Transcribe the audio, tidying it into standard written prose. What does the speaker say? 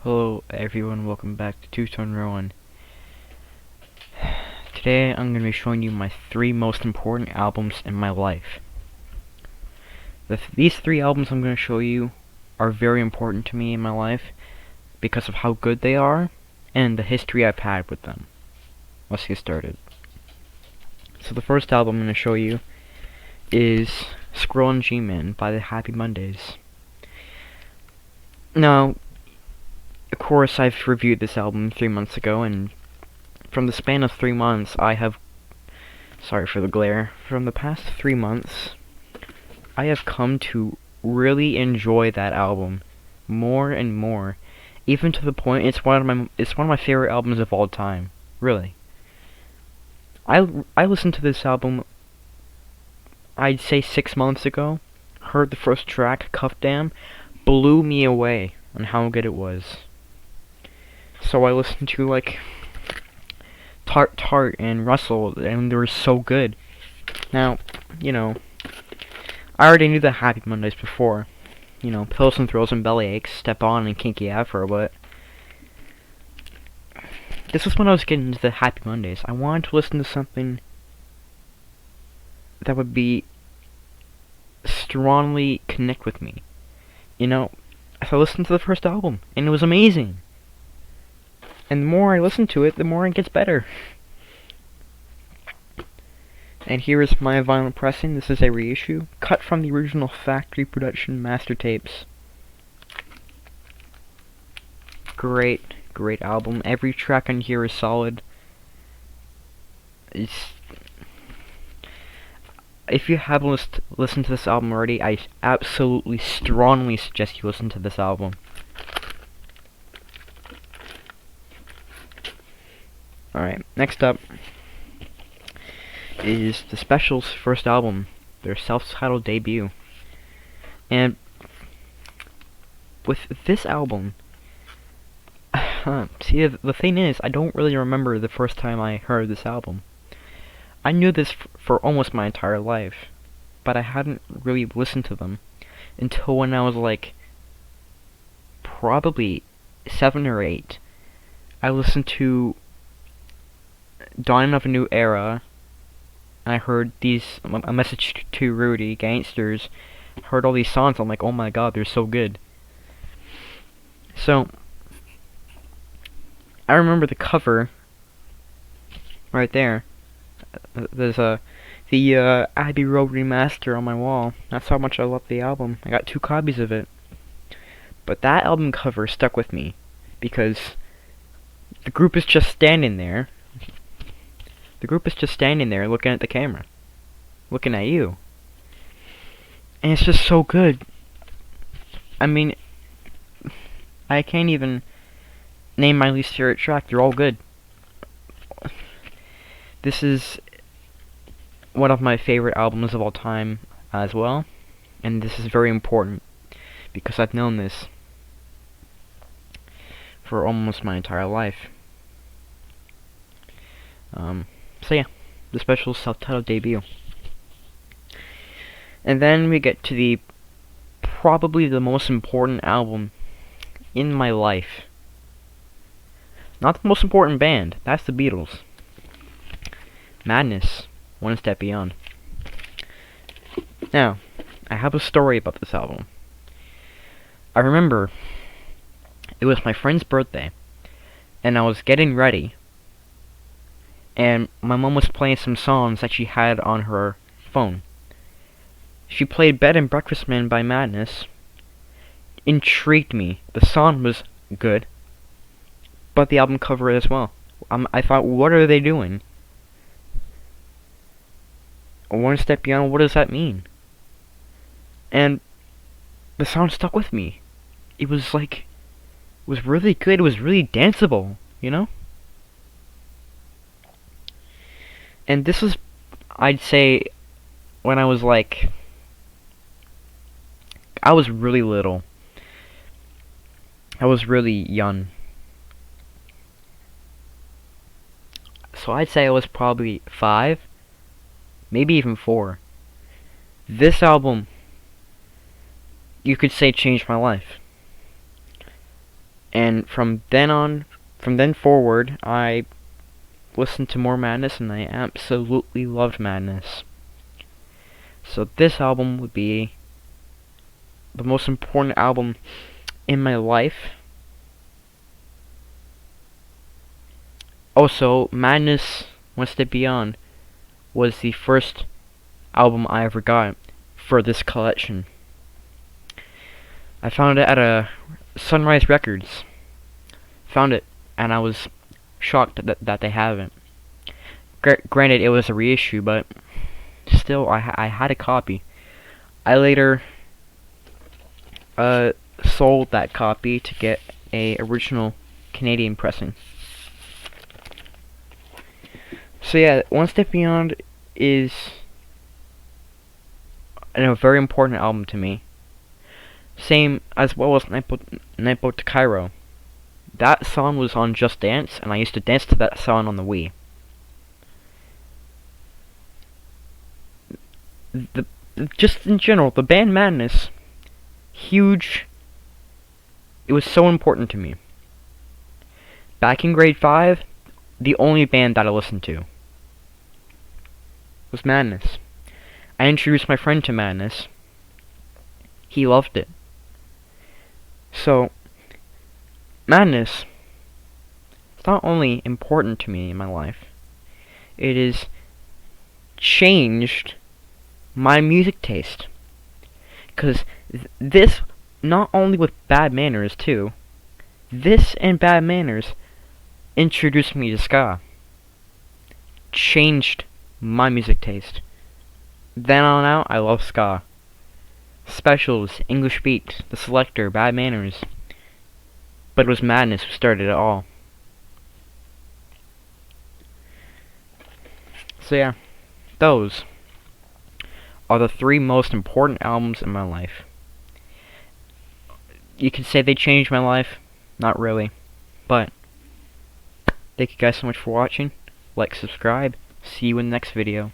Hello everyone, welcome back to Two-Tone Rowan. Today I'm going to be showing you my three most important albums in my life. These three albums I'm going to show you are very important to me in my life because of how good they are and the history I've had with them. Let's get started. So the first album I'm going to show you is Squirrel and G-Man by the Happy Mondays. Now, of course, I've reviewed this album 3 months ago, and from the span of 3 months, sorry for the glare, from the past 3 months, I have come to really enjoy that album more and more, even to the point it's one of my favorite albums of all time, really. I listened to this album, I'd say 6 months ago, heard the first track, Cuff Dam, blew me away on how good it was. So I listened to like Tart Tart and Russell, and they were so good. Now, I already knew the Happy Mondays before. Pills and Thrills and Bellyaches, Step On and Kinky Afro, but this was when I was getting into the Happy Mondays. I wanted to listen to something that would be strongly connect with me. So I listened to the first album, and it was amazing. And the more I listen to it, the more it gets better. And here is my vinyl pressing. This is a reissue, cut from the original factory production master tapes. Great album. Every track on here is solid. If you haven't listened to this album already, I absolutely strongly suggest you listen to this album. Alright, next up is the Specials' first album, their self-titled debut. And with this album, see, the thing is, I don't really remember the first time I heard this album. I knew this for almost my entire life, but I hadn't really listened to them until when I was like probably 7 or 8. I listened to Dawning of a New Era, and I heard A Message to Rudy, Gangsters, heard all these songs. I'm like, oh my god, they're so good. So I remember the cover right there. There's the Abbey Road remaster on my wall. That's how much I love the album. I got 2 copies of it. But that album cover stuck with me because the group is just standing there. The group is just standing there looking at the camera. Looking at you. And it's just so good. I mean, I can't even name my least favorite track. They're all good. This is one of my favorite albums of all time as well. And this is very important because I've known this for almost my entire life. So yeah, the Specials' self-titled debut. And then we get to probably the most important album in my life. Not the most important band, that's the Beatles. Madness, One Step Beyond. Now, I have a story about this album. I remember it was my friend's birthday, and I was getting ready, and my mom was playing some songs that she had on her phone. She played Bed and Breakfast Man by Madness. Intrigued me. The song was good, but the album cover as well. I thought, what are they doing? One Step Beyond, what does that mean? And the song stuck with me. It was really good. It was really danceable, And this was, I'd say, when I was I was really little. I was really young. So I'd say I was probably 5, maybe even 4. This album, you could say, changed my life. And from then forward, I listened to more Madness, and I absolutely loved Madness. So this album would be the most important album in my life. Also, Madness One Step Beyond was the first album I ever got for this collection. I found it at a Sunrise Records. Found it, and I was shocked that they have it. Granted, it was a reissue, but still, I had a copy. I later sold that copy to get a original Canadian pressing. So yeah, One Step Beyond is a very important album to me. Same as well as Nightboat to Cairo. That song was on Just Dance, and I used to dance to that song on the Wii. Just in general, the band Madness, huge. It was so important to me. Back in grade 5, the only band that I listened to was Madness. I introduced my friend to Madness. He loved it. So, Madness is not only important to me in my life, it has changed my music taste. Because this, not only with Bad Manners too, this and Bad Manners introduced me to ska. Changed my music taste. Then on out, I love ska. Specials, English Beat, The Selector, Bad Manners. But it was Madness who started it all. So yeah, those are the 3 most important albums in my life. You could say they changed my life. Not really. But thank you guys so much for watching. Like, subscribe. See you in the next video.